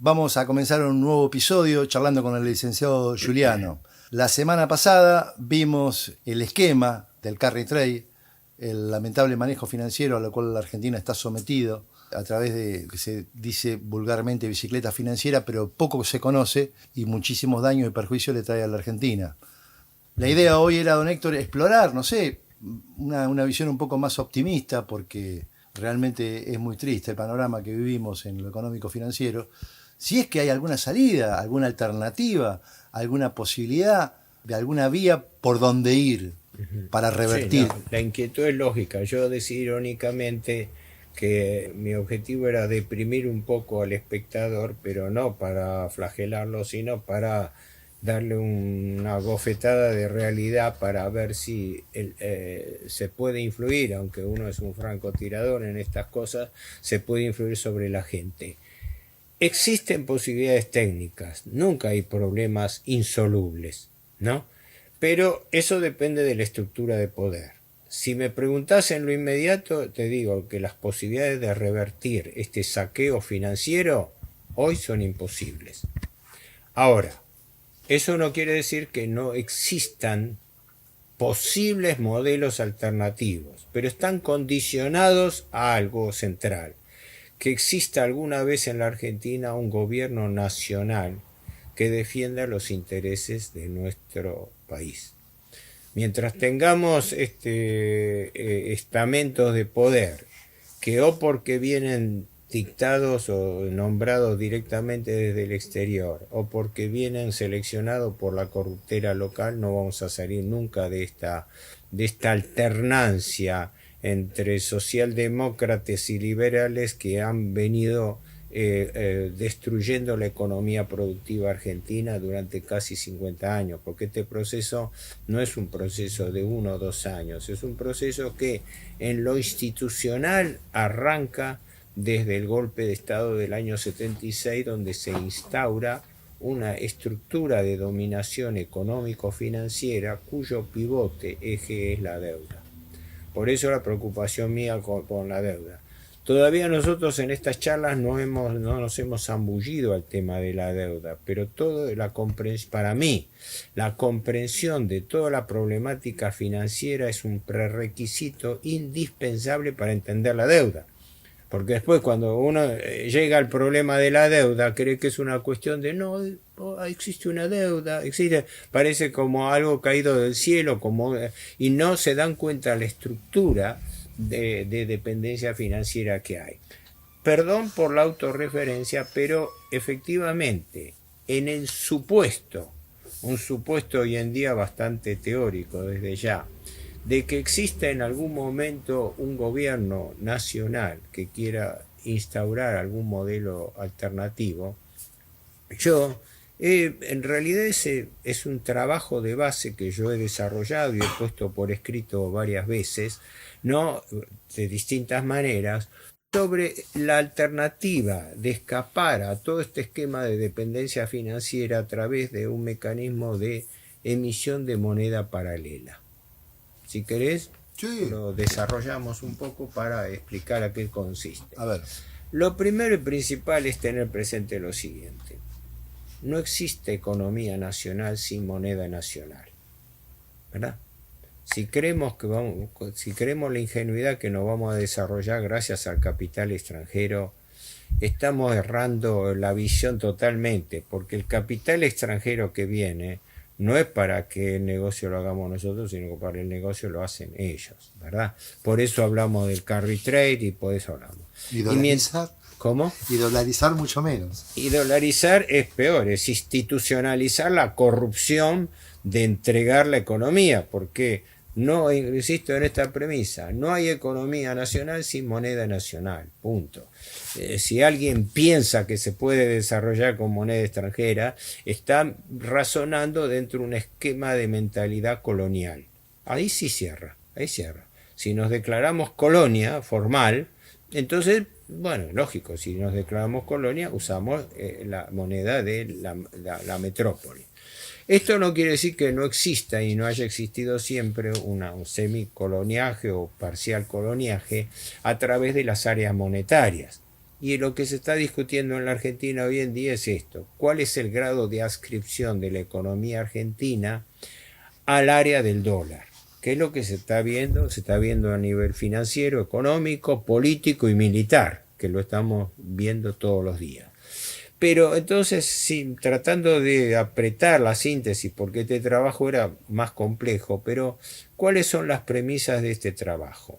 Vamos a comenzar un nuevo episodio charlando con el licenciado Giuliano. La semana pasada vimos el esquema del carry trade, el lamentable manejo financiero al cual la Argentina está sometido a través de, que se dice vulgarmente, bicicleta financiera, pero poco se conoce y muchísimos daños y perjuicios le trae a la Argentina. La idea hoy era, don Héctor, explorar, no sé, una visión un poco más optimista, porque realmente es muy triste el panorama que vivimos en lo económico-financiero. Si es que hay alguna salida, alguna alternativa, alguna posibilidad de alguna vía por donde ir para revertir. Sí, no, la inquietud es lógica. Yo decía irónicamente que mi objetivo era deprimir un poco al espectador, pero no para flagelarlo, sino para darle una bofetada de realidad para ver si se puede influir, aunque uno es un francotirador en estas cosas, se puede influir sobre la gente. Existen posibilidades técnicas, nunca hay problemas insolubles, ¿no? Pero eso depende de la estructura de poder. Si me preguntás en lo inmediato, te digo que las posibilidades de revertir este saqueo financiero hoy son imposibles. Ahora, eso no quiere decir que no existan posibles modelos alternativos, pero están condicionados a algo central: que exista alguna vez en la Argentina un gobierno nacional que defienda los intereses de nuestro país. Mientras tengamos estamentos de poder que, o porque vienen dictados o nombrados directamente desde el exterior, o porque vienen seleccionados por la corruptela local, no vamos a salir nunca de esta alternancia entre socialdemócratas y liberales que han venido destruyendo la economía productiva argentina durante casi 50 años, porque este proceso no es un proceso de 1 o 2 años, es un proceso que en lo institucional arranca desde el golpe de Estado del año 76, donde se instaura una estructura de dominación económico-financiera cuyo pivote, eje, es la deuda. Por eso la preocupación mía con la deuda. Todavía nosotros en estas charlas no nos hemos zambullido al tema de la deuda, pero para mí la comprensión de toda la problemática financiera es un prerequisito indispensable para entender la deuda. Porque después cuando uno llega al problema de la deuda, cree que es una cuestión de no, existe una deuda, parece como algo caído del cielo, y no se dan cuenta la estructura de dependencia financiera que hay. Perdón por la autorreferencia, pero efectivamente, en el supuesto, un supuesto hoy en día bastante teórico desde ya, de que exista en algún momento un gobierno nacional que quiera instaurar algún modelo alternativo, en realidad ese es un trabajo de base que yo he desarrollado y he puesto por escrito varias veces, ¿no?, de distintas maneras, sobre la alternativa de escapar a todo este esquema de dependencia financiera a través de un mecanismo de emisión de moneda paralela. Si querés, sí, lo desarrollamos un poco para explicar a qué consiste. A ver. Lo primero y principal es tener presente lo siguiente: no existe economía nacional sin moneda nacional, ¿verdad? Si creemos la ingenuidad que nos vamos a desarrollar gracias al capital extranjero, estamos errando la visión totalmente, porque el capital extranjero que viene no es para que el negocio lo hagamos nosotros, sino que para el negocio lo hacen ellos, ¿verdad? Por eso hablamos del carry trade y por eso hablamos. ¿Y dolarizar? ¿Cómo? Y dolarizar mucho menos. Y dolarizar es peor, es institucionalizar la corrupción de entregar la economía, porque no, insisto en esta premisa, no hay economía nacional sin moneda nacional, punto. Si alguien piensa que se puede desarrollar con moneda extranjera, está razonando dentro de un esquema de mentalidad colonial. Ahí sí cierra, ahí cierra. Si nos declaramos colonia formal, entonces, bueno, lógico, si nos declaramos colonia, usamos la moneda de la metrópoli. Esto no quiere decir que no exista y no haya existido siempre un semicoloniaje o parcial coloniaje a través de las áreas monetarias. Y lo que se está discutiendo en la Argentina hoy en día es esto: ¿cuál es el grado de adscripción de la economía argentina al área del dólar? ¿Qué es lo que se está viendo? Se está viendo a nivel financiero, económico, político y militar, que lo estamos viendo todos los días. Pero entonces, sí, tratando de apretar la síntesis, porque este trabajo era más complejo, pero ¿cuáles son las premisas de este trabajo?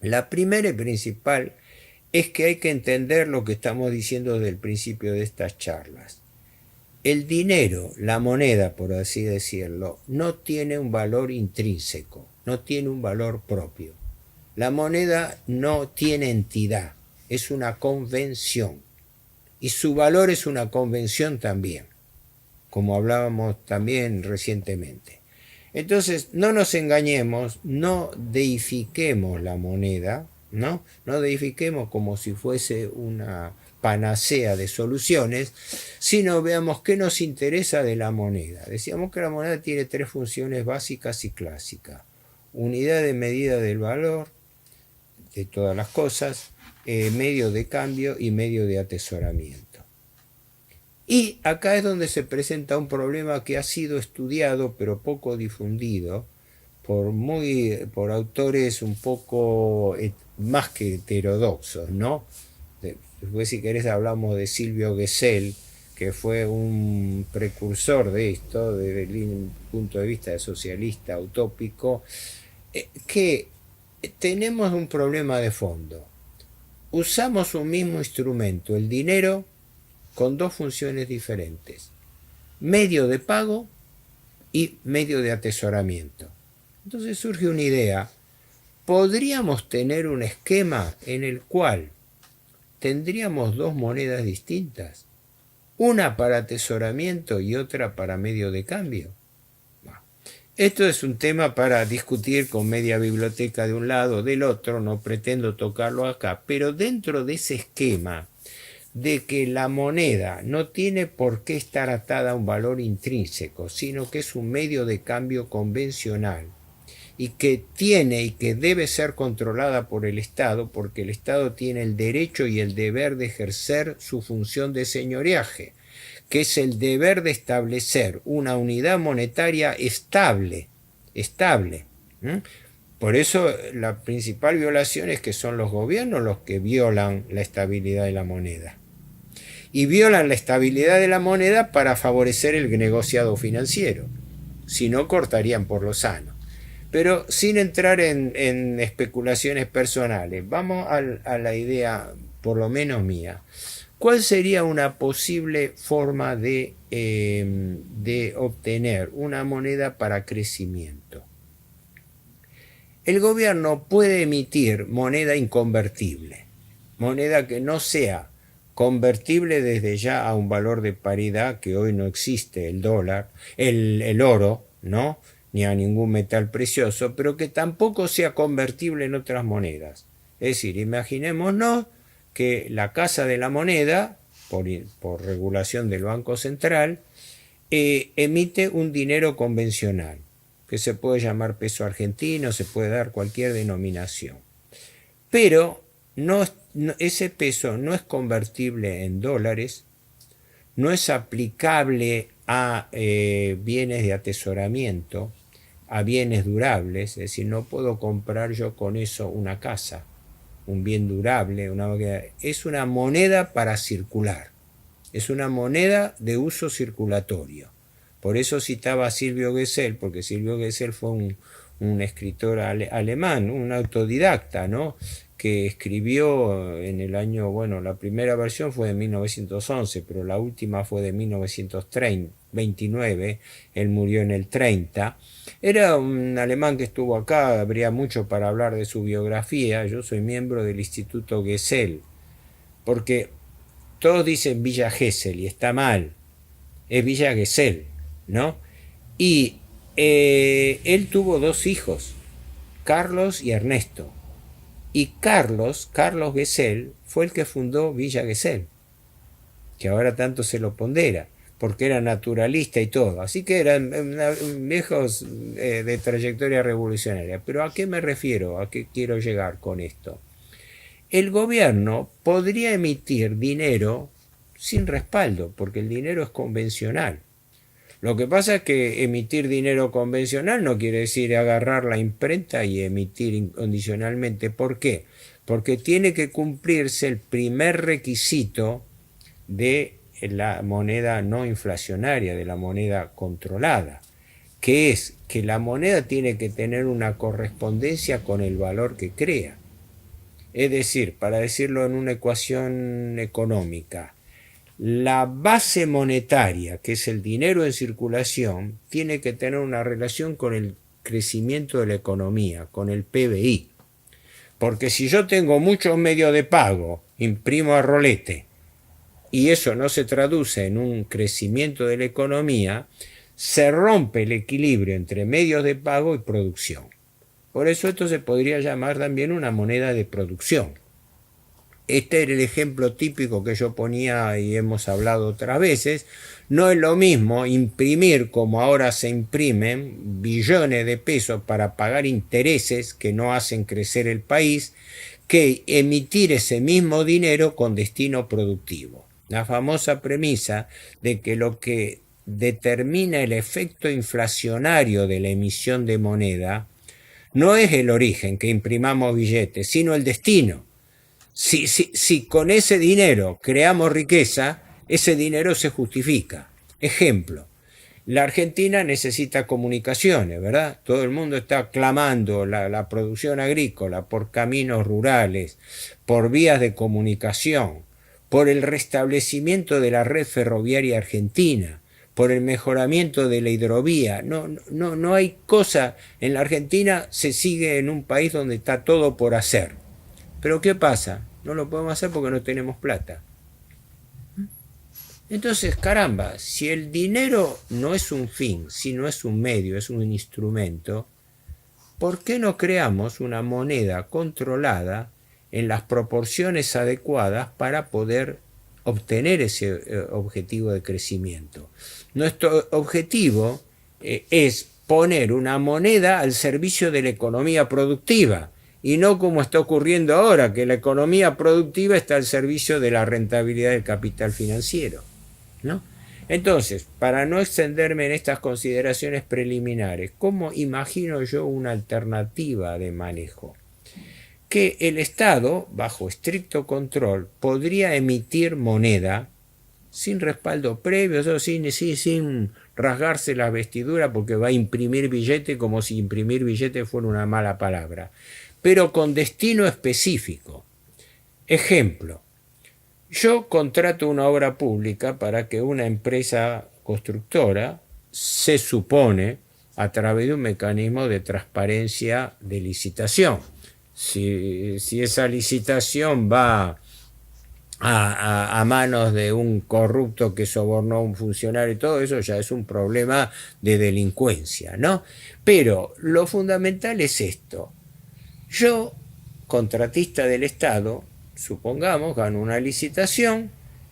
La primera y principal es que hay que entender lo que estamos diciendo desde el principio de estas charlas. El dinero, la moneda, por así decirlo, no tiene un valor intrínseco, no tiene un valor propio. La moneda no tiene entidad, es una convención. Y su valor es una convención también, como hablábamos también recientemente. Entonces, no nos engañemos, no deifiquemos la moneda, ¿no? No deifiquemos como si fuese una panacea de soluciones, sino veamos qué nos interesa de la moneda. Decíamos que la moneda tiene tres funciones básicas y clásicas: unidad de medida del valor de todas las cosas, medio de cambio y medio de atesoramiento. Y acá es donde se presenta un problema que ha sido estudiado pero poco difundido por autores un poco más que heterodoxos, ¿no? Después, si querés, hablamos de Silvio Gesell, que fue un precursor de esto desde el punto de vista de socialista utópico, que tenemos un problema de fondo. Usamos un mismo instrumento, el dinero, con dos funciones diferentes: medio de pago y medio de atesoramiento. Entonces surge una idea: ¿podríamos tener un esquema en el cual tendríamos dos monedas distintas? Una para atesoramiento y otra para medio de cambio. Esto es un tema para discutir con media biblioteca de un lado, del otro, no pretendo tocarlo acá, pero dentro de ese esquema de que la moneda no tiene por qué estar atada a un valor intrínseco, sino que es un medio de cambio convencional y que tiene y que debe ser controlada por el Estado, porque el Estado tiene el derecho y el deber de ejercer su función de señoreaje, que es el deber de establecer una unidad monetaria estable. Por eso la principal violación es que son los gobiernos los que violan la estabilidad de la moneda. Y violan la estabilidad de la moneda para favorecer el negociado financiero. Si no, cortarían por lo sano. Pero sin entrar en especulaciones personales, vamos a la idea, por lo menos mía. ¿Cuál sería una posible forma de obtener una moneda para crecimiento? El gobierno puede emitir moneda inconvertible, moneda que no sea convertible desde ya a un valor de paridad, que hoy no existe, el dólar, el oro, ¿no? Ni a ningún metal precioso, pero que tampoco sea convertible en otras monedas. Es decir, imaginémonos que la Casa de la Moneda, por regulación del Banco Central, emite un dinero convencional, que se puede llamar peso argentino, se puede dar cualquier denominación. Pero ese peso no es convertible en dólares, no es aplicable a bienes de atesoramiento, a bienes durables, es decir, no puedo comprar yo con eso una casa, un bien durable, es una moneda para circular, es una moneda de uso circulatorio. Por eso citaba a Silvio Gesell, porque Silvio Gesell fue un escritor alemán, un autodidacta, ¿no? Que escribió en el año, bueno, la primera versión fue de 1911, pero la última fue de 1929, él murió en el 30. Era un alemán que estuvo acá, habría mucho para hablar de su biografía. Yo soy miembro del Instituto Gesell, porque todos dicen Villa Gesell y está mal, es Villa Gesell, ¿no? Y él tuvo dos hijos, Carlos y Ernesto. Y Carlos Gesell fue el que fundó Villa Gesell, que ahora tanto se lo pondera, porque era naturalista y todo. Así que eran viejos de trayectoria revolucionaria. Pero ¿a qué me refiero? ¿A qué quiero llegar con esto? el gobierno podría emitir dinero sin respaldo, porque el dinero es convencional. Lo que pasa es que emitir dinero convencional no quiere decir agarrar la imprenta y emitir incondicionalmente. ¿Por qué? Porque tiene que cumplirse el primer requisito de la moneda no inflacionaria, de la moneda controlada, que es que la moneda tiene que tener una correspondencia con el valor que crea. Es decir, para decirlo en una ecuación económica, la base monetaria, que es el dinero en circulación, tiene que tener una relación con el crecimiento de la economía, con el PBI. Porque si yo tengo muchos medios de pago, imprimo a rolete, y eso no se traduce en un crecimiento de la economía, se rompe el equilibrio entre medios de pago y producción. Por eso esto se podría llamar también una moneda de producción. Este era el ejemplo típico que yo ponía y hemos hablado otras veces. No es lo mismo imprimir, como ahora se imprimen, billones de pesos para pagar intereses que no hacen crecer el país, que emitir ese mismo dinero con destino productivo. La famosa premisa de que lo que determina el efecto inflacionario de la emisión de moneda no es el origen, que imprimamos billetes, sino el destino. Si con ese dinero creamos riqueza, ese dinero se justifica. Ejemplo, la Argentina necesita comunicaciones, ¿verdad? Todo el mundo está clamando la producción agrícola por caminos rurales, por vías de comunicación, por el restablecimiento de la red ferroviaria argentina, por el mejoramiento de la hidrovía. No hay cosa. En la Argentina se sigue en un país donde está todo por hacer. Pero ¿qué pasa? No lo podemos hacer porque no tenemos plata. Entonces, caramba, si el dinero no es un fin, sino es un medio, es un instrumento, ¿por qué no creamos una moneda controlada en las proporciones adecuadas para poder obtener ese objetivo de crecimiento? Nuestro objetivo es poner una moneda al servicio de la economía productiva, y no como está ocurriendo ahora, que la economía productiva está al servicio de la rentabilidad del capital financiero, ¿no? Entonces, para no extenderme en estas consideraciones preliminares, ¿cómo imagino yo una alternativa de manejo? Que el Estado, bajo estricto control, podría emitir moneda sin respaldo previo, o sin rasgarse la vestidura porque va a imprimir billete, como si imprimir billete fuera una mala palabra, pero con destino específico. Ejemplo, yo contrato una obra pública para que una empresa constructora, se supone, a través de un mecanismo de transparencia de licitación. Si esa licitación va a manos de un corrupto que sobornó a un funcionario y todo eso, ya es un problema de delincuencia, ¿no? Pero lo fundamental es esto. Yo, contratista del Estado, supongamos, gano una licitación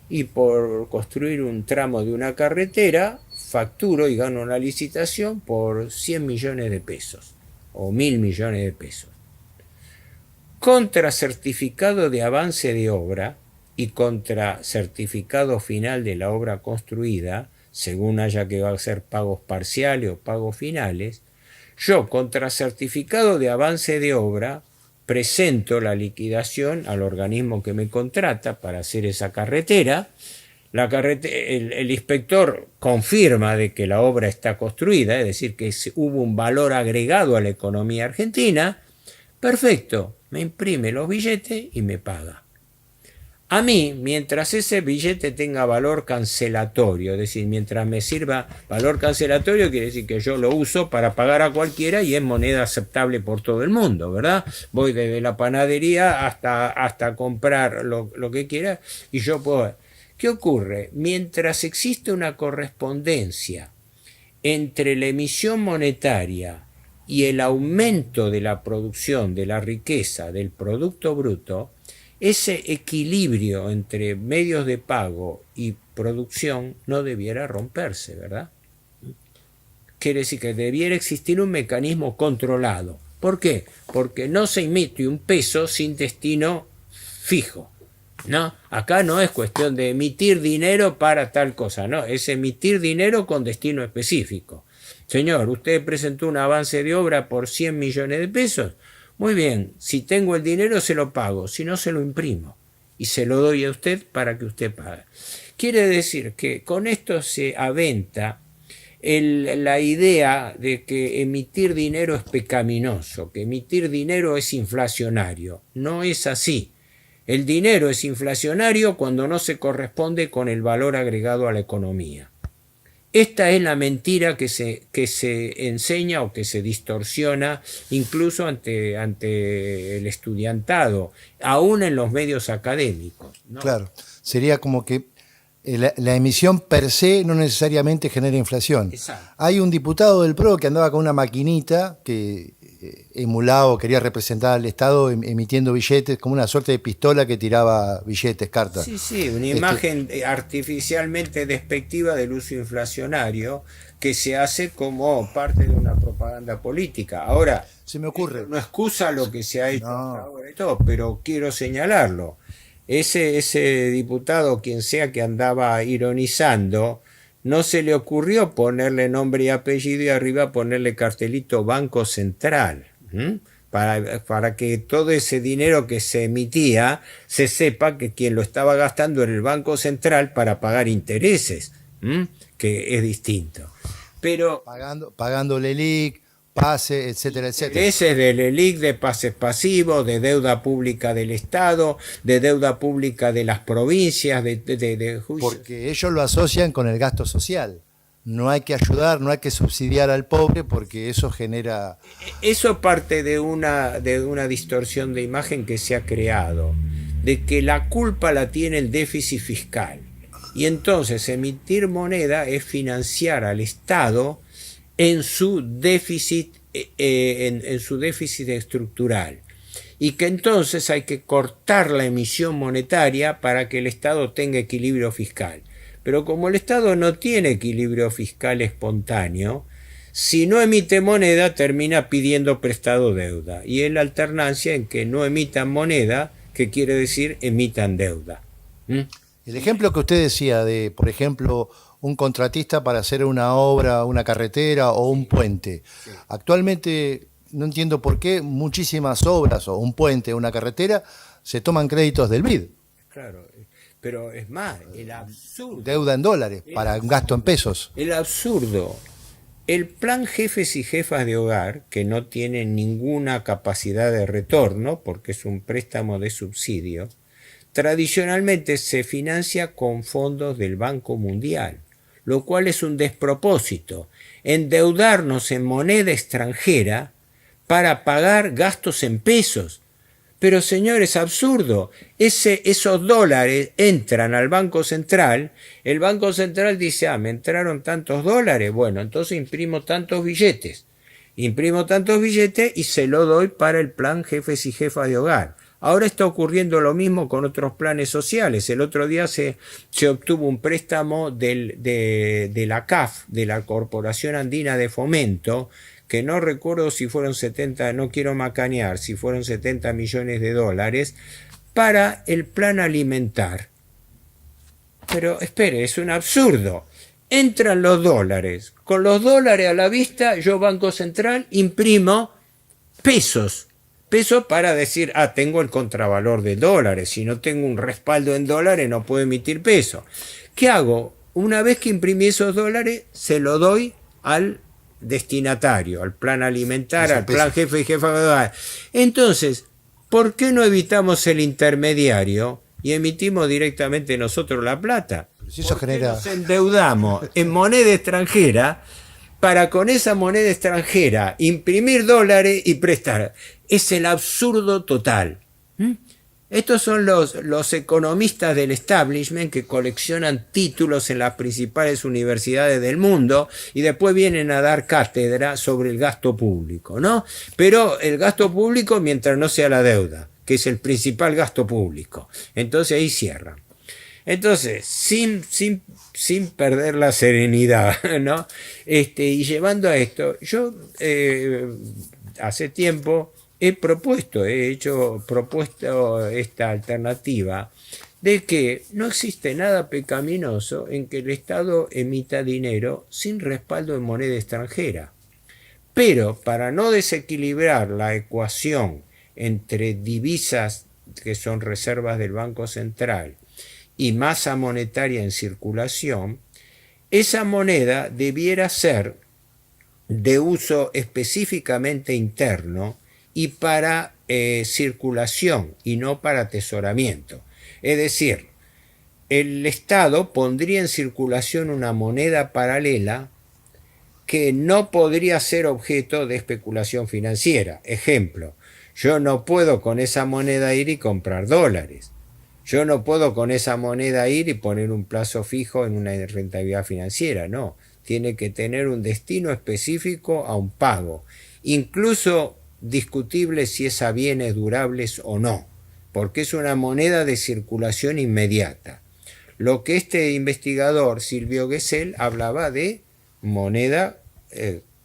y por construir un tramo de una carretera facturo y gano una licitación por 100 millones de pesos o 1.000 millones de pesos. Contra certificado de avance de obra y contra certificado final de la obra construida, según haya que hacer pagos parciales o pagos finales, yo, contra certificado de avance de obra, presento la liquidación al organismo que me contrata para hacer esa carretera. El inspector confirma de que la obra está construida, es decir, que hubo un valor agregado a la economía argentina. Perfecto, me imprime los billetes y me paga. A mí, mientras ese billete tenga valor cancelatorio, es decir, mientras me sirva valor cancelatorio, quiere decir que yo lo uso para pagar a cualquiera y es moneda aceptable por todo el mundo, ¿verdad? Voy desde la panadería hasta comprar lo que quiera y yo puedo... ¿Qué ocurre? Mientras existe una correspondencia entre la emisión monetaria y el aumento de la producción, de la riqueza, del Producto Bruto, ese equilibrio entre medios de pago y producción no debiera romperse, ¿verdad? Quiere decir que debiera existir un mecanismo controlado. ¿Por qué? Porque no se emite un peso sin destino fijo. ¿No? Acá no es cuestión de emitir dinero para tal cosa, no, es emitir dinero con destino específico. Señor, usted presentó un avance de obra por 100 millones de pesos. Muy bien, si tengo el dinero se lo pago, si no se lo imprimo y se lo doy a usted para que usted pague. Quiere decir que con esto se aventa la idea de que emitir dinero es pecaminoso, que emitir dinero es inflacionario. No es así. El dinero es inflacionario cuando no se corresponde con el valor agregado a la economía. Esta es la mentira que se enseña o que se distorsiona incluso ante el estudiantado, aún en los medios académicos, ¿no? Claro, sería como que la emisión per se no necesariamente genera inflación. Exacto. Hay un diputado del PRO que andaba con una maquinita que emulaba o quería representar al Estado emitiendo billetes, como una suerte de pistola que tiraba billetes, cartas. Sí, una imagen artificialmente despectiva del uso inflacionario que se hace como parte de una propaganda política. Ahora, se me ocurre. No excusa lo que se ha hecho hasta ahora y todo, pero quiero señalarlo. Ese diputado, quien sea que andaba ironizando, no se le ocurrió ponerle nombre y apellido y arriba ponerle cartelito Banco Central, para que todo ese dinero que se emitía se sepa que quien lo estaba gastando era el Banco Central para pagar intereses, que es distinto. Pero pagando LELIQ, pase, etcétera, etcétera. Intereses del ELIC, de pases pasivos, de deuda pública del Estado, de deuda pública de las provincias, porque ellos lo asocian con el gasto social. No hay que ayudar, no hay que subsidiar al pobre porque eso genera... Eso parte de una distorsión de imagen que se ha creado, de que la culpa la tiene el déficit fiscal. Y entonces emitir moneda es financiar al Estado en su déficit, en su déficit estructural, y que entonces hay que cortar la emisión monetaria para que el Estado tenga equilibrio fiscal. Pero como el Estado no tiene equilibrio fiscal espontáneo, si no emite moneda termina pidiendo prestado deuda, y es la alternancia en que no emitan moneda, que quiere decir emitan deuda. El ejemplo que usted decía de, por ejemplo, un contratista para hacer una obra, una carretera o un puente. Sí. Actualmente, no entiendo por qué, muchísimas obras o un puente o una carretera se toman créditos del BID. Claro, pero es más, el absurdo... Deuda en dólares para un gasto en pesos. El absurdo. El plan Jefes y Jefas de Hogar, que no tiene ninguna capacidad de retorno, porque es un préstamo de subsidio, tradicionalmente se financia con fondos del Banco Mundial, lo cual es un despropósito, endeudarnos en moneda extranjera para pagar gastos en pesos. Pero señores, absurdo, esos dólares entran al Banco Central, el Banco Central dice, me entraron tantos dólares, bueno, entonces imprimo tantos billetes y se lo doy para el plan Jefes y Jefas de Hogar. Ahora está ocurriendo lo mismo con otros planes sociales. El otro día se obtuvo un préstamo de la CAF, de la Corporación Andina de Fomento, que no recuerdo si fueron 70, no quiero macanear, si fueron 70 millones de dólares, para el plan alimentar. Pero espere, es un absurdo. Entran los dólares. Con los dólares a la vista, yo, Banco Central, imprimo pesos para decir, tengo el contravalor de dólares. Si no tengo un respaldo en dólares, no puedo emitir pesos. ¿Qué hago? Una vez que imprimí esos dólares, se lo doy al destinatario, al plan alimentar, al plan jefe y jefa. Entonces, ¿por qué no evitamos el intermediario y emitimos directamente nosotros la plata? Si eso genera... Nos endeudamos en moneda extranjera para con esa moneda extranjera imprimir dólares y prestar. Es el absurdo total. Estos son los economistas del establishment que coleccionan títulos en las principales universidades del mundo y después vienen a dar cátedra sobre el gasto público, ¿no? Pero el gasto público mientras no sea la deuda, que es el principal gasto público. Entonces ahí cierran. Entonces, sin perder la serenidad, ¿no? Y llevando a esto, yo hace tiempo propuesto esta alternativa de que no existe nada pecaminoso en que el Estado emita dinero sin respaldo en moneda extranjera. Pero para no desequilibrar la ecuación entre divisas, que son reservas del Banco Central, y masa monetaria en circulación, esa moneda debiera ser de uso específicamente interno y para circulación y no para atesoramiento. Es decir, el Estado pondría en circulación una moneda paralela que no podría ser objeto de especulación financiera. Ejemplo, yo no puedo con esa moneda ir y comprar dólares. Yo no puedo con esa moneda ir y poner un plazo fijo en una rentabilidad financiera. No, tiene que tener un destino específico a un pago. Incluso discutible si es a bienes durables o no, porque es una moneda de circulación inmediata. Lo que este investigador, Silvio Gesell, hablaba de moneda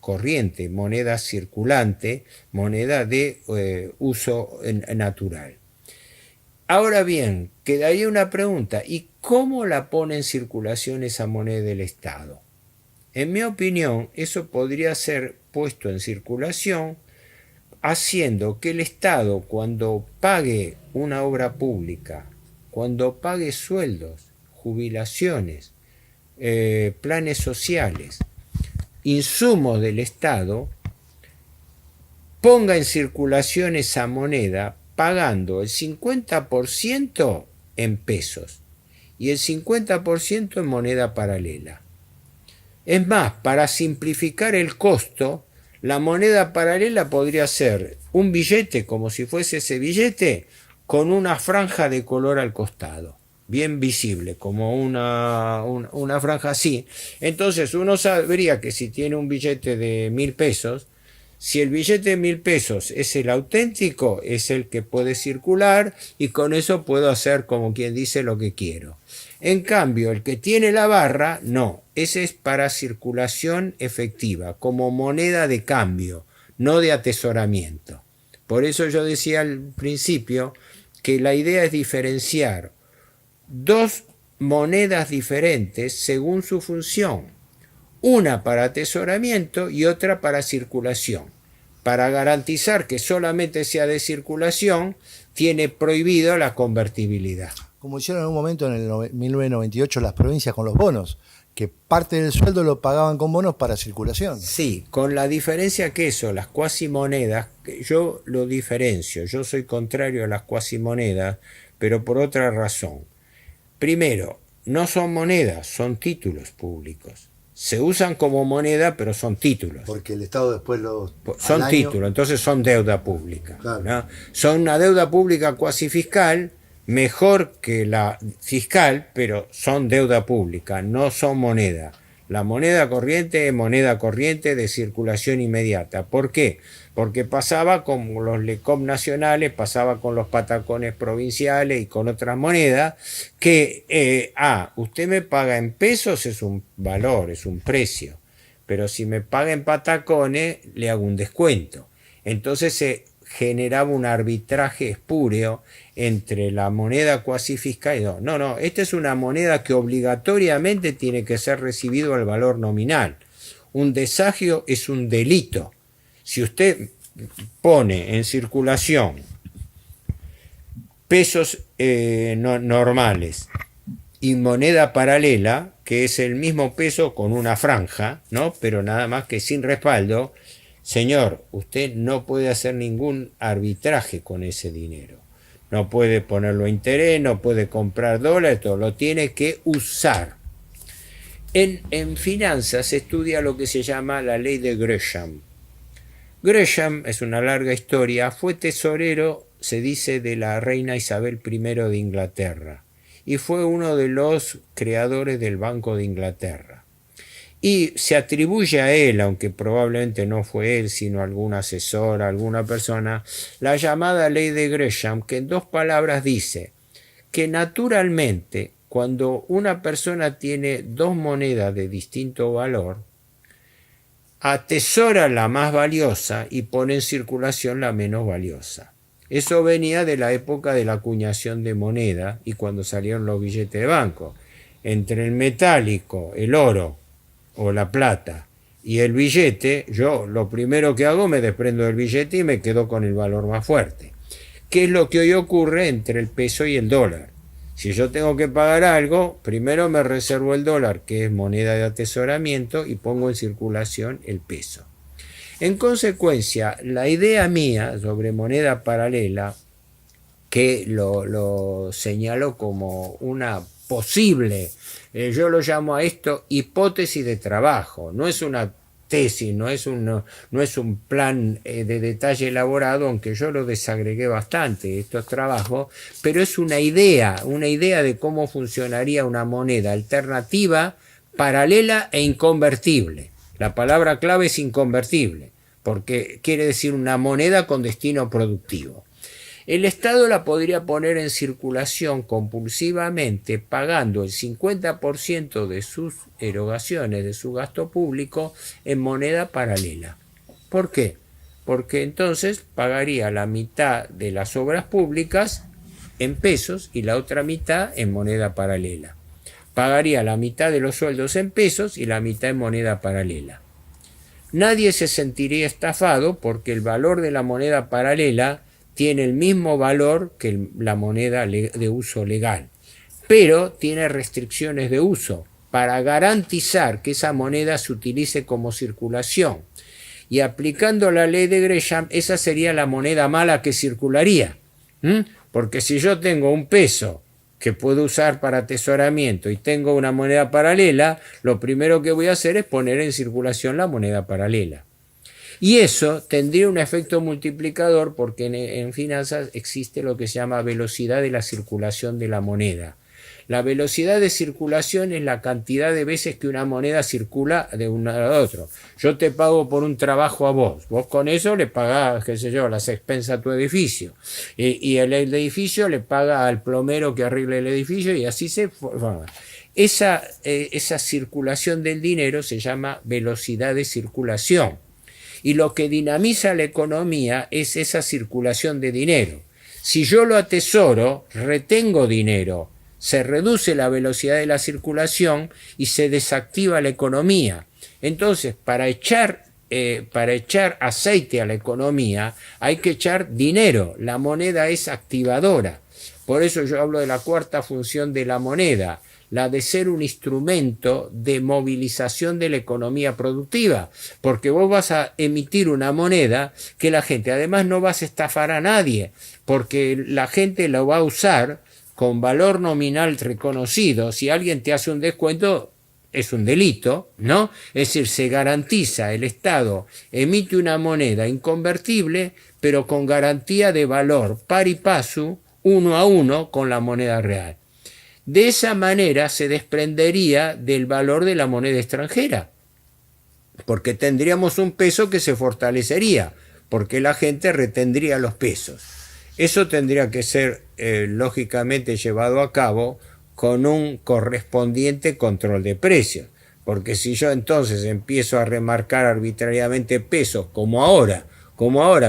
corriente, moneda circulante, moneda de uso natural. Ahora bien, quedaría una pregunta, ¿y cómo la pone en circulación esa moneda del Estado? En mi opinión, eso podría ser puesto en circulación haciendo que el Estado, cuando pague una obra pública, cuando pague sueldos, jubilaciones, planes sociales, insumos del Estado, ponga en circulación esa moneda pagando el 50% en pesos y el 50% en moneda paralela. Es más, para simplificar el costo, la moneda paralela podría ser un billete, como si fuese ese billete, con una franja de color al costado, bien visible, como una franja así. Entonces uno sabría que si tiene un billete de 1.000 pesos, si el billete de 1.000 pesos es el auténtico, es el que puede circular y con eso puedo hacer, como quien dice, lo que quiero. En cambio, el que tiene la barra, no. Ese es para circulación efectiva, como moneda de cambio, no de atesoramiento. Por eso yo decía al principio que la idea es diferenciar dos monedas diferentes según su función. Una para atesoramiento y otra para circulación. Para garantizar que solamente sea de circulación, tiene prohibido la convertibilidad. Como hicieron en un momento en el 1998 las provincias con los bonos, que parte del sueldo lo pagaban con bonos para circulación. Sí, con la diferencia que eso, las cuasimonedas, yo lo diferencio, yo soy contrario a las cuasimonedas, pero por otra razón. Primero, no son monedas, son títulos públicos. Se usan como moneda, pero son títulos. Porque el Estado después los... Son títulos, entonces son deuda pública. Claro. ¿No? Son una deuda pública cuasi fiscal, mejor que la fiscal, pero son deuda pública, no son moneda. La moneda corriente es moneda corriente de circulación inmediata. ¿Por qué? Porque pasaba con los LECOM nacionales, pasaba con los patacones provinciales y con otras monedas que, usted me paga en pesos, es un valor, es un precio, pero si me paga en patacones, le hago un descuento. Entonces se generaba un arbitraje espúreo entre la moneda cuasi fiscal y no, esta es una moneda que obligatoriamente tiene que ser recibido al valor nominal. Un desagio es un delito. Si usted pone en circulación pesos normales y moneda paralela, que es el mismo peso con una franja, ¿no? Pero nada más que sin respaldo, señor, usted no puede hacer ningún arbitraje con ese dinero. No puede ponerlo a interés, no puede comprar dólares, todo lo tiene que usar. En finanzas se estudia lo que se llama la ley de Gresham. Gresham, es una larga historia, fue tesorero, se dice, de la reina Isabel I de Inglaterra y fue uno de los creadores del Banco de Inglaterra. Y se atribuye a él, aunque probablemente no fue él, sino algún asesor, alguna persona, la llamada ley de Gresham, que en dos palabras dice que naturalmente cuando una persona tiene dos monedas de distinto valor, atesora la más valiosa y pone en circulación la menos valiosa. Eso venía de la época de la acuñación de moneda y cuando salieron los billetes de banco. Entre el metálico, el oro o la plata y el billete, yo lo primero que hago me desprendo del billete y me quedo con el valor más fuerte. ¿Qué es lo que hoy ocurre entre el peso y el dólar? Si yo tengo que pagar algo, primero me reservo el dólar, que es moneda de atesoramiento, y pongo en circulación el peso. En consecuencia, la idea mía sobre moneda paralela, que lo señalo como una posible, yo lo llamo a esto hipótesis de trabajo, no es una tesis, no es un plan de detalle elaborado, aunque yo lo desagregué bastante estos trabajos, pero es una idea de cómo funcionaría una moneda alternativa, paralela e inconvertible. La palabra clave es inconvertible, porque quiere decir una moneda con destino productivo. El Estado la podría poner en circulación compulsivamente pagando el 50% de sus erogaciones, de su gasto público, en moneda paralela. ¿Por qué? Porque entonces pagaría la mitad de las obras públicas en pesos y la otra mitad en moneda paralela. Pagaría la mitad de los sueldos en pesos y la mitad en moneda paralela. Nadie se sentiría estafado porque el valor de la moneda paralela tiene el mismo valor que la moneda de uso legal, pero tiene restricciones de uso para garantizar que esa moneda se utilice como circulación. Y aplicando la ley de Gresham, esa sería la moneda mala que circularía. Porque si yo tengo un peso que puedo usar para atesoramiento y tengo una moneda paralela, lo primero que voy a hacer es poner en circulación la moneda paralela. Y eso tendría un efecto multiplicador porque en finanzas existe lo que se llama velocidad de la circulación de la moneda. La velocidad de circulación es la cantidad de veces que una moneda circula de uno a otro. Yo te pago por un trabajo a vos. Vos con eso le pagás, qué sé yo, las expensas a tu edificio. Y el edificio le paga al plomero que arregle el edificio y así se forma. Esa circulación del dinero se llama velocidad de circulación. Y lo que dinamiza la economía es esa circulación de dinero. Si yo lo atesoro, retengo dinero, se reduce la velocidad de la circulación y se desactiva la economía. Entonces, para echar aceite a la economía hay que echar dinero. La moneda es activadora. Por eso yo hablo de la cuarta función de la moneda, la de ser un instrumento de movilización de la economía productiva, porque vos vas a emitir una moneda que la gente, además no vas a estafar a nadie, porque la gente lo va a usar con valor nominal reconocido. Si alguien te hace un descuento, es un delito, ¿no? Es decir, se garantiza, el Estado emite una moneda inconvertible, pero con garantía de valor pari passu, uno a uno con la moneda real. De esa manera se desprendería del valor de la moneda extranjera, porque tendríamos un peso que se fortalecería, porque la gente retendría los pesos. Eso tendría que ser lógicamente llevado a cabo con un correspondiente control de precios, porque si yo entonces empiezo a remarcar arbitrariamente pesos, como ahora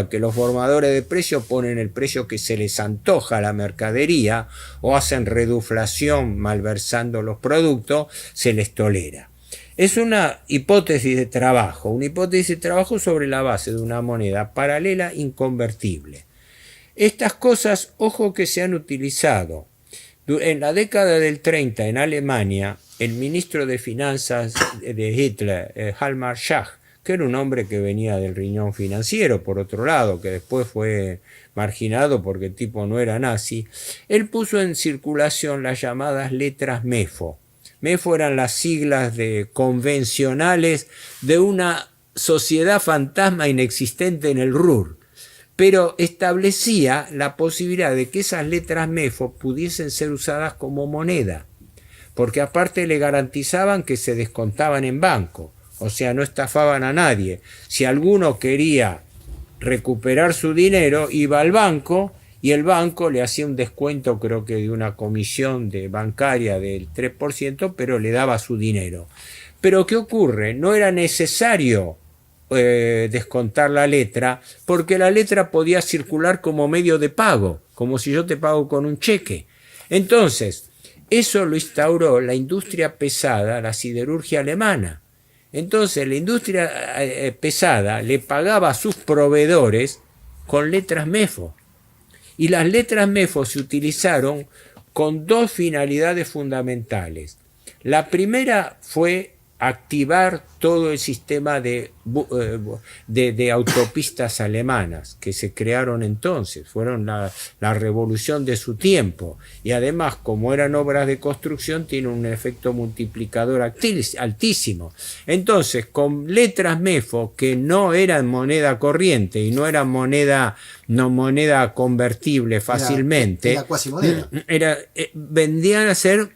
que los formadores de precios ponen el precio que se les antoja a la mercadería o hacen reduflación malversando los productos, se les tolera. Es una hipótesis de trabajo sobre la base de una moneda paralela inconvertible. Estas cosas, ojo que se han utilizado. En la década del 30 en Alemania, el ministro de Finanzas de Hitler, Hjalmar Schacht, que era un hombre que venía del riñón financiero, por otro lado, que después fue marginado porque el tipo no era nazi, él puso en circulación las llamadas letras MEFO. MEFO eran las siglas convencionales de una sociedad fantasma inexistente en el Ruhr, pero establecía la posibilidad de que esas letras MEFO pudiesen ser usadas como moneda, porque aparte le garantizaban que se descontaban en banco. O sea, no estafaban a nadie. Si alguno quería recuperar su dinero, iba al banco y el banco le hacía un descuento, creo que de una comisión bancaria del 3%, pero le daba su dinero. Pero ¿qué ocurre? No era necesario descontar la letra, porque la letra podía circular como medio de pago, como si yo te pago con un cheque. Entonces, eso lo instauró la industria pesada, la siderurgia alemana. Entonces, la industria pesada le pagaba a sus proveedores con letras MEFO. Y las letras MEFO se utilizaron con dos finalidades fundamentales. La primera fue activar todo el sistema de autopistas alemanas que se crearon entonces, fueron la revolución de su tiempo, y además, como eran obras de construcción, tiene un efecto multiplicador altísimo. Entonces, con letras MEFO, que no eran moneda corriente y no eran moneda convertible fácilmente, era cuasimoneda. vendían a ser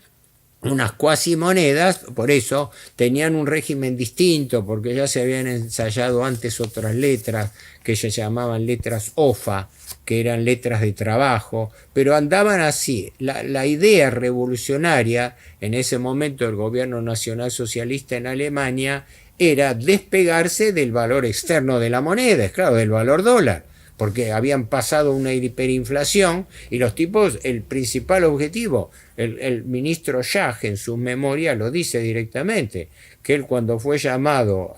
unas cuasimonedas. Por eso tenían un régimen distinto, porque ya se habían ensayado antes otras letras que se llamaban letras OFA, que eran letras de trabajo, pero andaban así. La idea revolucionaria en ese momento del gobierno nacional socialista en Alemania era despegarse del valor externo de la moneda, claro, del valor dólar, porque habían pasado una hiperinflación y los tipos, el principal objetivo, el ministro Schach en sus memorias lo dice directamente, que él cuando fue llamado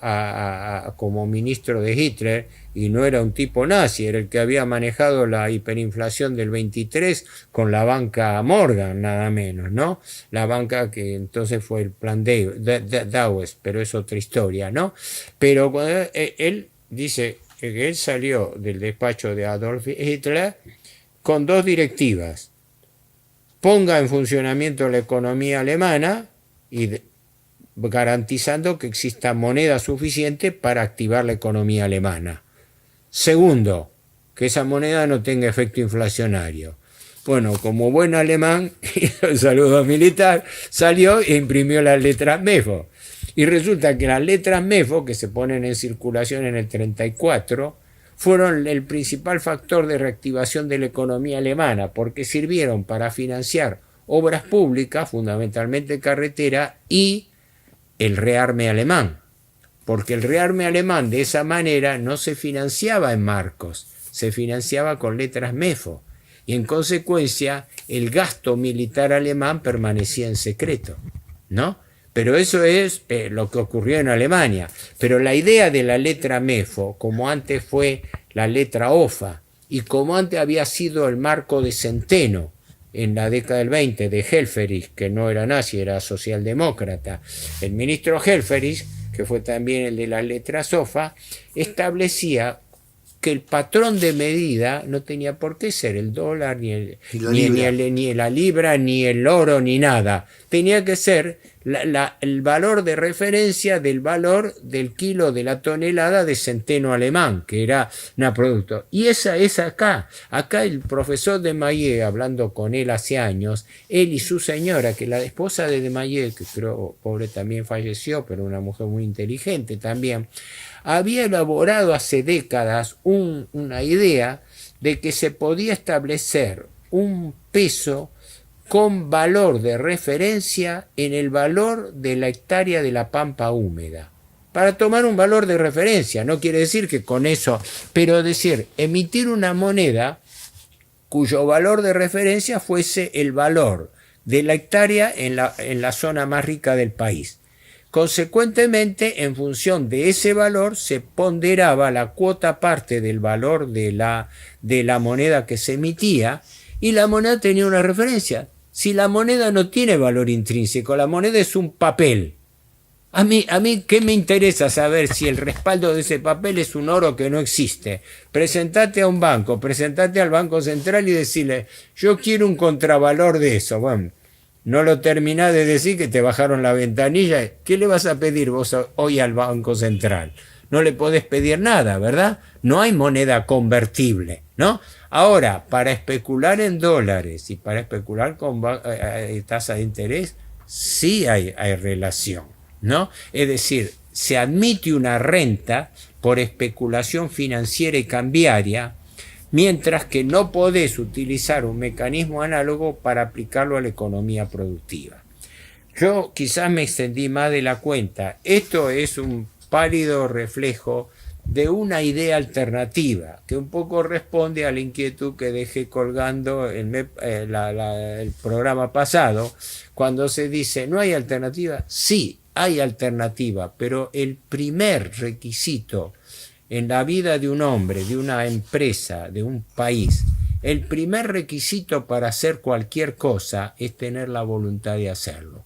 como ministro de Hitler, y no era un tipo nazi, era el que había manejado la hiperinflación del 23 con la banca Morgan, nada menos, ¿no? La banca que entonces fue el plan Dawes, pero es otra historia, ¿no? Pero cuando él dice que él salió del despacho de Adolf Hitler con dos directivas: ponga en funcionamiento la economía alemana y garantizando que exista moneda suficiente para activar la economía alemana. Segundo, que esa moneda no tenga efecto inflacionario. Bueno, como buen alemán, el saludo militar, salió e imprimió las letras MEFO. Y resulta que las letras MEFO, que se ponen en circulación en el 34, fueron el principal factor de reactivación de la economía alemana, porque sirvieron para financiar obras públicas, fundamentalmente carretera, y el rearme alemán. Porque el rearme alemán de esa manera no se financiaba en marcos, se financiaba con letras MEFO. Y en consecuencia el gasto militar alemán permanecía en secreto, ¿no? Pero eso es lo que ocurrió en Alemania. Pero la idea de la letra MEFO, como antes fue la letra OFA, y como antes había sido el marco de Centeno en la década del 20 de Helfferich, que no era nazi, era socialdemócrata, el ministro Helfferich, que fue también el de las letras OFA, establecía que el patrón de medida no tenía por qué ser el dólar, ni la libra, ni el oro, ni nada. Tenía que ser el valor de referencia del valor del kilo de la tonelada de centeno alemán, que era un producto. Y esa es acá. Acá el profesor de Maillet, hablando con él hace años, él y su señora, que la esposa de Maillet, que creo, pobre, también falleció, pero una mujer muy inteligente también, había elaborado hace décadas una idea de que se podía establecer un peso con valor de referencia en el valor de la hectárea de la pampa húmeda. Para tomar un valor de referencia, no quiere decir que con eso, pero decir, emitir una moneda cuyo valor de referencia fuese el valor de la hectárea en la zona más rica del país. Consecuentemente, en función de ese valor, se ponderaba la cuota parte del valor de la moneda que se emitía, y la moneda tenía una referencia. Si la moneda no tiene valor intrínseco, la moneda es un papel. A mí, ¿qué me interesa saber si el respaldo de ese papel es un oro que no existe? Presentate a un banco, presentate al Banco Central y decirle, yo quiero un contravalor de eso. Bueno, no lo terminás de decir que te bajaron la ventanilla. ¿Qué le vas a pedir vos hoy al Banco Central? No le podés pedir nada, ¿verdad? No hay moneda convertible, ¿no? Ahora, para especular en dólares y para especular con tasa de interés, sí hay relación, ¿no? Es decir, se admite una renta por especulación financiera y cambiaria, mientras que no podés utilizar un mecanismo análogo para aplicarlo a la economía productiva. Yo quizás me extendí más de la cuenta. Esto es un pálido reflejo de una idea alternativa, que un poco responde a la inquietud que dejé colgando en el programa pasado, cuando se dice, ¿no hay alternativa? Sí, hay alternativa, pero el primer requisito en la vida de un hombre, de una empresa, de un país, el primer requisito para hacer cualquier cosa es tener la voluntad de hacerlo.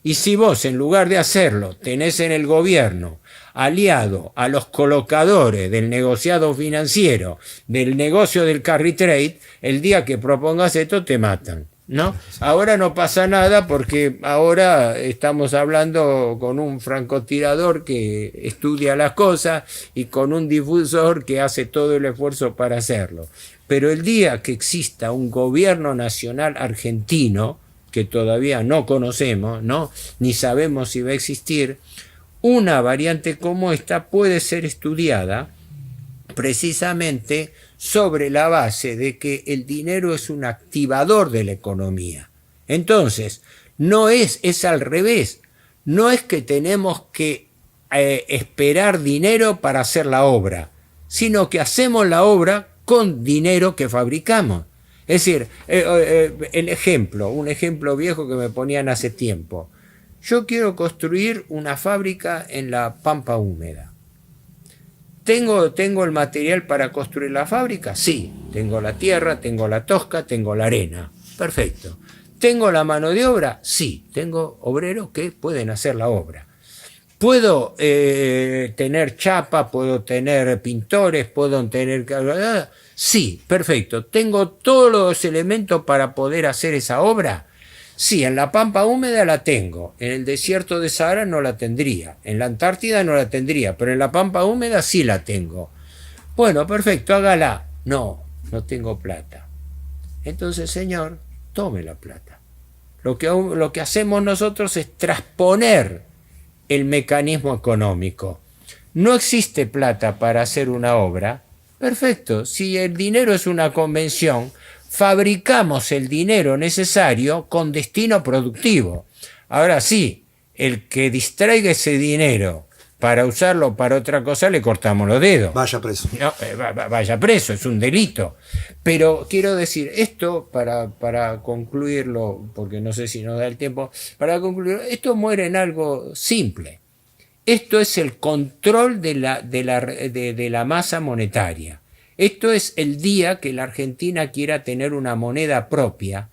Y si vos, en lugar de hacerlo, tenés en el gobierno aliado a los colocadores del negociado financiero, del negocio del carry trade, el día que propongas esto te matan, ¿no? Ahora no pasa nada porque ahora estamos hablando con un francotirador que estudia las cosas y con un difusor que hace todo el esfuerzo para hacerlo. Pero el día que exista un gobierno nacional argentino, que todavía no conocemos, ¿no? Ni sabemos si va a existir, una variante como esta puede ser estudiada precisamente sobre la base de que el dinero es un activador de la economía. Entonces, es al revés, no es que tenemos que esperar dinero para hacer la obra, sino que hacemos la obra con dinero que fabricamos. Es decir, un ejemplo viejo que me ponían hace tiempo. Yo quiero construir una fábrica en la Pampa Húmeda. ¿Tengo el material para construir la fábrica? Sí, tengo la tierra, tengo la tosca, tengo la arena. Perfecto. ¿Tengo la mano de obra? Sí, tengo obreros que pueden hacer la obra. ¿Puedo tener chapa? ¿Puedo tener pintores? ¿Puedo tener...? Sí, perfecto. ¿Tengo todos los elementos para poder hacer esa obra? Sí, en la Pampa Húmeda la tengo. En el desierto de Sahara no la tendría. En la Antártida no la tendría, pero en la Pampa Húmeda sí la tengo. Bueno, perfecto, hágala. No tengo plata. Entonces, señor, tome la plata. Lo que hacemos nosotros es trasponer el mecanismo económico. No existe plata para hacer una obra. Perfecto, si el dinero es una convención, fabricamos el dinero necesario con destino productivo. Ahora sí, el que distraiga ese dinero para usarlo para otra cosa, le cortamos los dedos. Vaya preso. No, vaya preso, es un delito. Pero quiero decir, esto para concluirlo, porque no sé si nos da el tiempo, para concluirlo, esto muere en algo simple. Esto es el control de la masa monetaria. Esto es el día que la Argentina quiera tener una moneda propia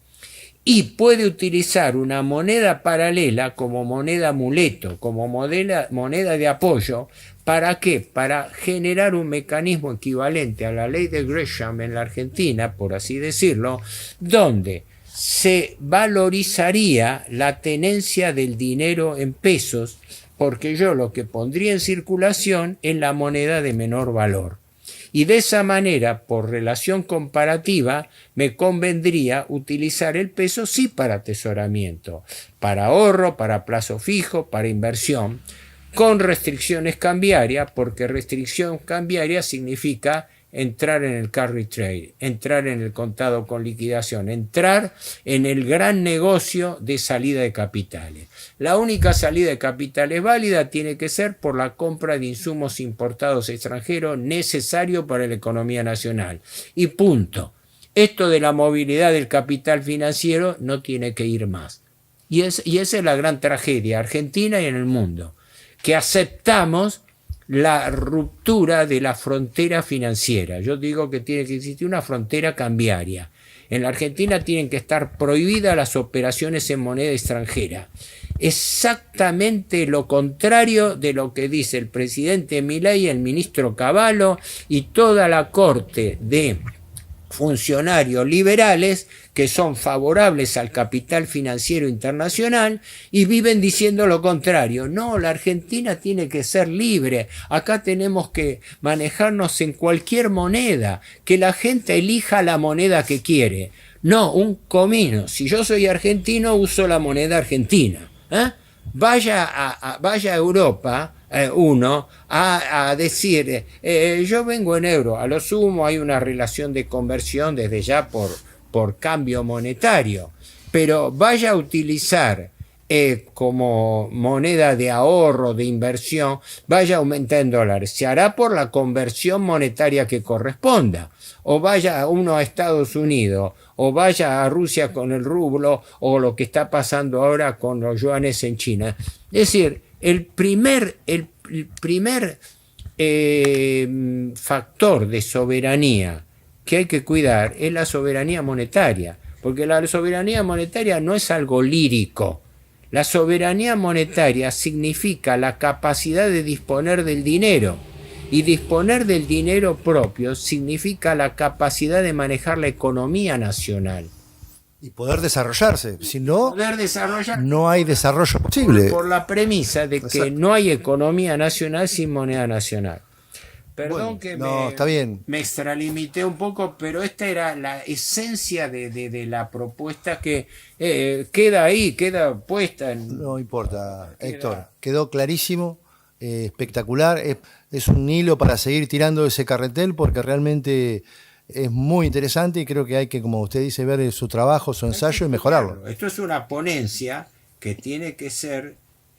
y puede utilizar una moneda paralela como moneda amuleto, como moneda de apoyo. ¿Para qué? Para generar un mecanismo equivalente a la ley de Gresham en la Argentina, por así decirlo, donde se valorizaría la tenencia del dinero en pesos, porque yo lo que pondría en circulación es la moneda de menor valor. Y de esa manera, por relación comparativa, me convendría utilizar el peso sí para atesoramiento, para ahorro, para plazo fijo, para inversión, con restricciones cambiarias, porque restricción cambiaria significa entrar en el carry trade, entrar en el contado con liquidación, entrar en el gran negocio de salida de capitales. La única salida de capitales válida tiene que ser por la compra de insumos importados extranjeros necesarios para la economía nacional. Y punto. Esto de la movilidad del capital financiero no tiene que ir más. Y esa es la gran tragedia argentina y en el mundo, que aceptamos la ruptura de la frontera financiera. Yo digo que tiene que existir una frontera cambiaria. En la Argentina tienen que estar prohibidas las operaciones en moneda extranjera. Exactamente lo contrario de lo que dice el presidente Milei, el ministro Cavallo y toda la corte de funcionarios liberales que son favorables al capital financiero internacional y viven diciendo lo contrario. No, la Argentina tiene que ser libre. Acá tenemos que manejarnos en cualquier moneda, que la gente elija la moneda que quiere. No, un comino. Si yo soy argentino, uso la moneda argentina. Vaya a Europa a decir, yo vengo en euro, a lo sumo hay una relación de conversión desde ya por cambio monetario, pero vaya a utilizar como moneda de ahorro, de inversión, vaya aumentando en dólares. Se hará por la conversión monetaria que corresponda. O vaya uno a Estados Unidos, o vaya a Rusia con el rublo, o lo que está pasando ahora con los yuanes en China. Es decir, el primer factor de soberanía que hay que cuidar es la soberanía monetaria, porque la soberanía monetaria no es algo lírico. La soberanía monetaria significa la capacidad de disponer del dinero, y disponer del dinero propio significa la capacidad de manejar la economía nacional. Y poder desarrollarse, si no, Poder desarrollar no hay desarrollo posible. por la premisa de que Exacto. no hay economía nacional sin moneda nacional. Perdón Bueno, que no, está bien. me extralimité un poco, pero esta era la esencia de la propuesta que queda ahí, queda puesta en... No importa, Héctor. Quedó clarísimo, espectacular. Es un hilo para seguir tirando ese carretel porque realmente es muy interesante y creo que hay que, como usted dice, ver su trabajo, su ensayo y mejorarlo. Esto es una ponencia que tiene que ser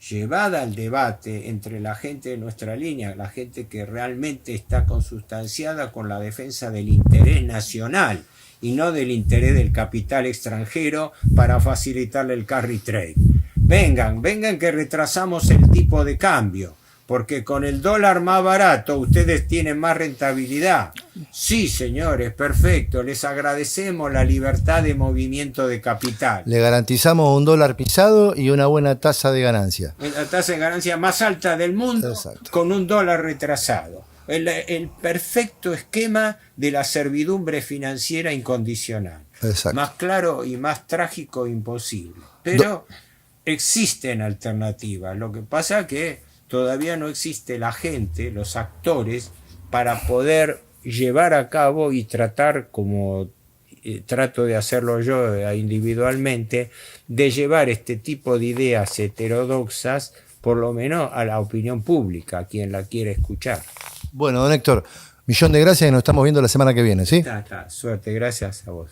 llevada al debate entre la gente de nuestra línea, la gente que realmente está consustanciada con la defensa del interés nacional y no del interés del capital extranjero para facilitarle el carry trade. Vengan que retrasamos el tipo de cambio, porque con el dólar más barato ustedes tienen más rentabilidad. Sí, señores, perfecto, les agradecemos la libertad de movimiento de capital. Le garantizamos un dólar pisado y una buena tasa de ganancia. La tasa de ganancia más alta del mundo. Exacto. Con un dólar retrasado. El perfecto esquema de la servidumbre financiera incondicional. Exacto. Más claro y más trágico imposible. Pero existen alternativas. Lo que pasa es que todavía no existe la gente, los actores, para poder llevar a cabo y tratar, como trato de hacerlo yo individualmente, de llevar este tipo de ideas heterodoxas, por lo menos a la opinión pública, a quien la quiere escuchar. Bueno, don Héctor, millón de gracias y nos estamos viendo la semana que viene, ¿sí? Suerte, gracias a vos.